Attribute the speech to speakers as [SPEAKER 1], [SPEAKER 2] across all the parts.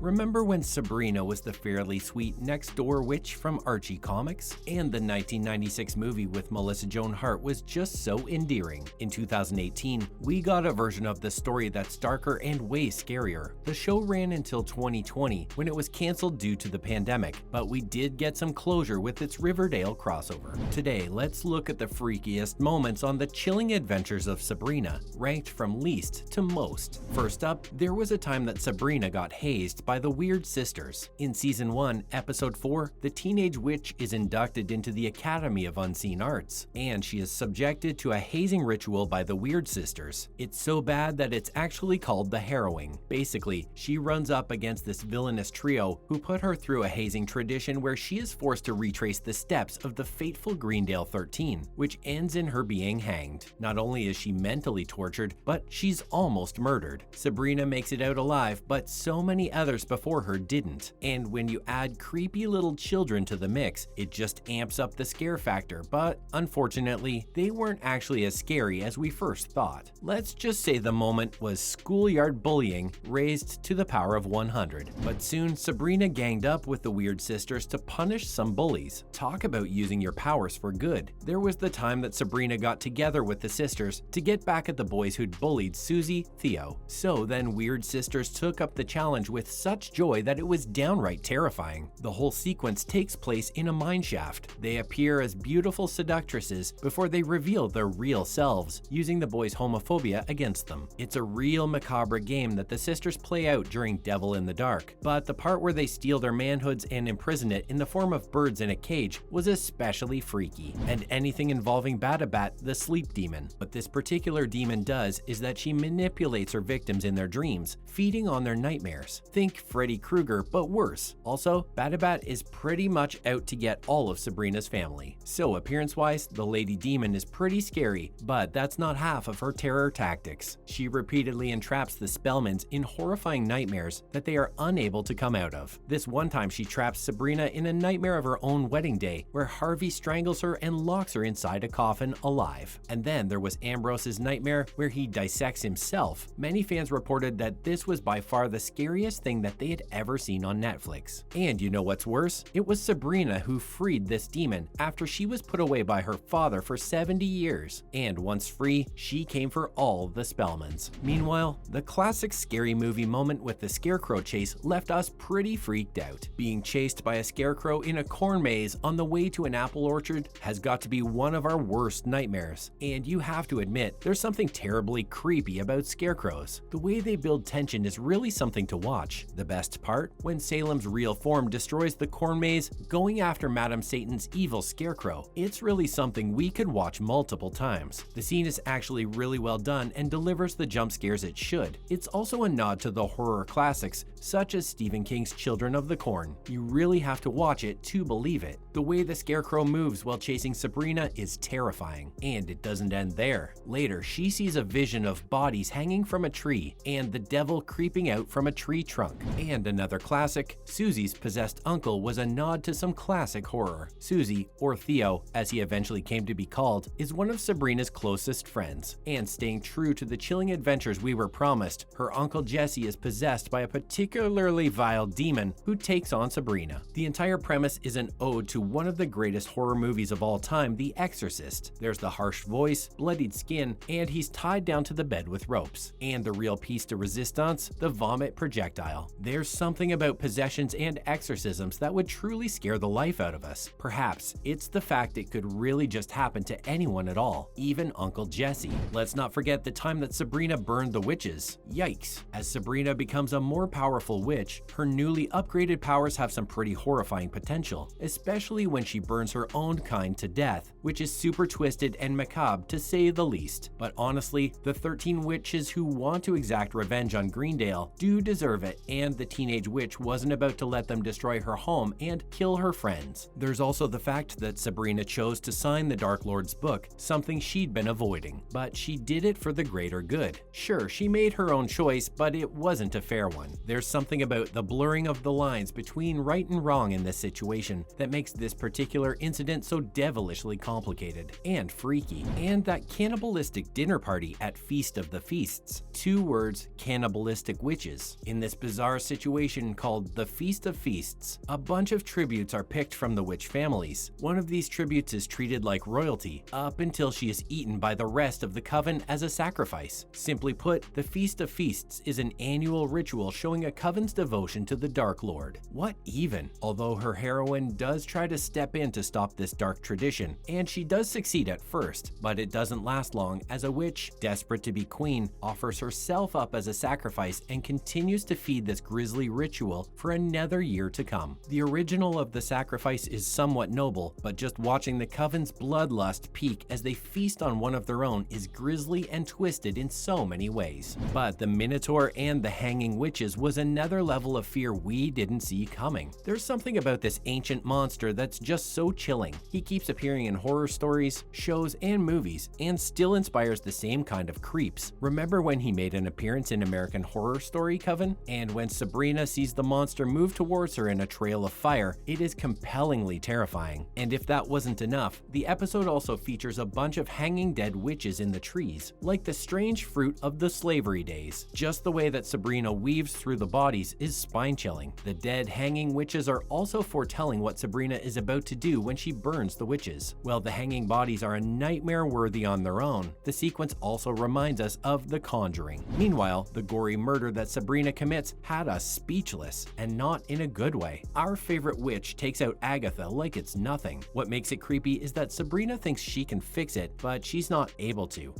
[SPEAKER 1] Remember when Sabrina was the fairly sweet next-door witch from Archie Comics? And the 1996 movie with Melissa Joan Hart was just so endearing. In 2018, we got a version of the story that's darker and way scarier. The show ran until 2020 when it was cancelled due to the pandemic, but we did get some closure with its Riverdale crossover. Today, let's look at the freakiest moments on the chilling adventures of Sabrina, ranked from least to most. First up, there was a time that Sabrina got hazed by the Weird Sisters. In Season 1, Episode 4, the teenage witch is inducted into the Academy of Unseen Arts, and she is subjected to a hazing ritual by the Weird Sisters. It's so bad that it's actually called the harrowing. Basically, she runs up against this villainous trio who put her through a hazing tradition where she is forced to retrace the steps of the fateful Greendale 13, which ends in her being hanged. Not only is she mentally tortured, but she's almost murdered. Sabrina makes it out alive, but so many others before her didn't. And when you add creepy little children to the mix, it just amps up the scare factor, but unfortunately, they weren't actually as scary as we first thought. Let's just say the moment was schoolyard bullying raised to the power of 100. But soon, Sabrina ganged up with the Weird Sisters to punish some bullies. Talk about using your powers for good. There was the time that Sabrina got together with the sisters to get back at the boys who'd bullied Susie, Theo. So then Weird Sisters took up the challenge with such joy that it was downright terrifying. The whole sequence takes place in a mineshaft. They appear as beautiful seductresses before they reveal their real selves, using the boys' homophobia against them. It's a real macabre game that the sisters play out during Devil in the Dark, but the part where they steal their manhoods and imprison it in the form of birds in a cage was especially freaky, and anything involving Badabat, the sleep demon. What this particular demon does is that she manipulates her victims in their dreams, feeding on their nightmares. Think Freddy Krueger, but worse. Also, Badabat is pretty much out to get all of Sabrina's family. So appearance-wise, the Lady Demon is pretty scary, but that's not half of her terror tactics. She repeatedly entraps the Spellmans in horrifying nightmares that they are unable to come out of. This one time she traps Sabrina in a nightmare of her own wedding day, where Harvey strangles her and locks her inside a coffin alive. And then there was Ambrose's nightmare where he dissects himself. Many fans reported that this was by far the scariest thing that they had ever seen on Netflix. And you know what's worse? It was Sabrina who freed this demon after she was put away by her father for 70 years. And once free, she came for all the Spellmans. Meanwhile, the classic scary movie moment with the scarecrow chase left us pretty freaked out. Being chased by a scarecrow in a corn maze on the way to an apple orchard has got to be one of our worst nightmares. And you have to admit, there's something terribly creepy about scarecrows. The way they build tension is really something to watch. The best part? When Salem's real form destroys the corn maze, going after Madam Satan's evil scarecrow. It's really something we could watch multiple times. The scene is actually really well done and delivers the jump scares it should. It's also a nod to the horror classics, such as Stephen King's Children of the Corn. You really have to watch it to believe it. The way the scarecrow moves while chasing Sabrina is terrifying. And it doesn't end there. Later, she sees a vision of bodies hanging from a tree and the devil creeping out from a tree trunk. And another classic, Susie's possessed uncle was a nod to some classic horror. Susie, or Theo, as he eventually came to be called, is one of Sabrina's closest friends. And staying true to the chilling adventures we were promised, her uncle Jesse is possessed by a particularly vile demon who takes on Sabrina. The entire premise is an ode to one of the greatest horror movies of all time, The Exorcist. There's the harsh voice, bloodied skin, and he's tied down to the bed with ropes. And the real piece de resistance, the vomit projectile. There's something about possessions and exorcisms that would truly scare the life out of us. Perhaps it's the fact it could really just happen to anyone at all, even Uncle Jesse. Let's not forget the time that Sabrina burned the witches. Yikes. As Sabrina becomes a more powerful witch, her newly upgraded powers have some pretty horrifying potential, especially when she burns her own kind to death, which is super twisted and macabre to say the least. But honestly, the 13 witches who want to exact revenge on Greendale do deserve it, and the teenage witch wasn't about to let them destroy her home and kill her friends. There's also the fact that Sabrina chose to sign the Dark Lord's book, something she'd been avoiding, but she did it for the greater good. Sure, she made her own choice, but it wasn't a fair one. There's something about the blurring of the lines between right and wrong in this situation that makes this this particular incident so devilishly complicated and freaky? And that cannibalistic dinner party at Feast of the Feasts. 2 words, cannibalistic witches. In this bizarre situation called the Feast of Feasts, a bunch of tributes are picked from the witch families. One of these tributes is treated like royalty up until she is eaten by the rest of the coven as a sacrifice. Simply put, the Feast of Feasts is an annual ritual showing a coven's devotion to the Dark Lord. What even? Although her heroine does try to step in to stop this dark tradition, and she does succeed at first, but it doesn't last long as a witch, desperate to be queen, offers herself up as a sacrifice and continues to feed this grisly ritual for another year to come. The original of the sacrifice is somewhat noble, but just watching the coven's bloodlust peak as they feast on one of their own is grisly and twisted in so many ways. But the Minotaur and the hanging witches was another level of fear we didn't see coming. There's something about this ancient monster that's just so chilling. He keeps appearing in horror stories, shows, and movies, and still inspires the same kind of creeps. Remember when he made an appearance in American Horror Story Coven? And when Sabrina sees the monster move towards her in a trail of fire, it is compellingly terrifying. And if that wasn't enough, the episode also features a bunch of hanging dead witches in the trees, like the strange fruit of the slavery days. Just the way that Sabrina weaves through the bodies is spine-chilling. The dead hanging witches are also foretelling what Sabrina is about to do when she burns the witches. While the hanging bodies are a nightmare worthy on their own, the sequence also reminds us of The Conjuring. Meanwhile, the gory murder that Sabrina commits had us speechless, and not in a good way. Our favorite witch takes out Agatha like it's nothing. What makes it creepy is that Sabrina thinks she can fix it, but she's not able to.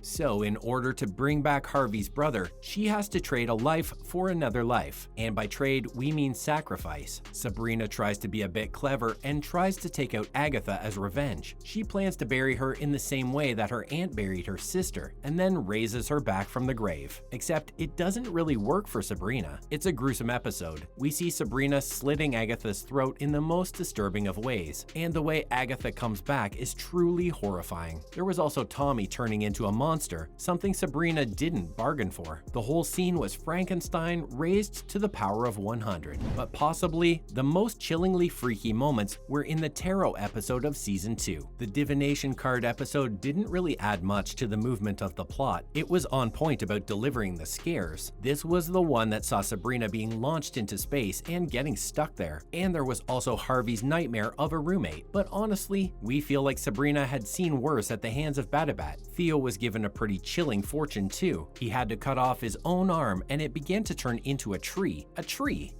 [SPEAKER 1] So in order to bring back Harvey's brother, she has to trade a life for another life. And by trade, we mean sacrifice. Sabrina tries to be a bit clever and tries to take out Agatha as revenge. She plans to bury her in the same way that her aunt buried her sister, and then raises her back from the grave. Except it doesn't really work for Sabrina. It's a gruesome episode. We see Sabrina slitting Agatha's throat in the most disturbing of ways, and the way Agatha comes back is truly horrifying. There was also Tommy turning into a monster, something Sabrina didn't bargain for. The whole scene was Frankenstein raised to the power of 100. But possibly the most chillingly freaky moments were in the tarot episode of season 2. The divination card episode didn't really add much to the movement of the plot. It was on point about delivering the scares. This was the one that saw Sabrina being launched into space and getting stuck there. And there was also Harvey's nightmare of a roommate. But honestly, we feel like Sabrina had seen worse at the hands of Batabat. Theo was given a pretty chilling fortune too. He had to cut off his own arm and it began to turn into a tree.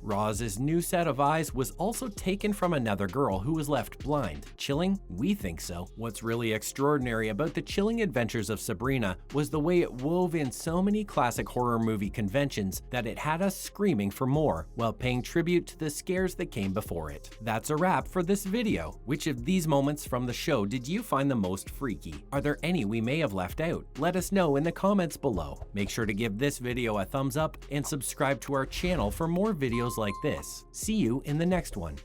[SPEAKER 1] Roz's new set of eyes was also taken from another girl who was left blind. Chilling? We think so. What's really extraordinary about the chilling adventures of Sabrina was the way it wove in so many classic horror movie conventions that it had us screaming for more while paying tribute to the scares that came before it. That's a wrap for this video. Which of these moments from the show did you find the most freaky? Are there any we may have left out? Let us know in the comments below. Make sure to give this video a thumbs up and subscribe to our channel for more videos like this. See you in the next one.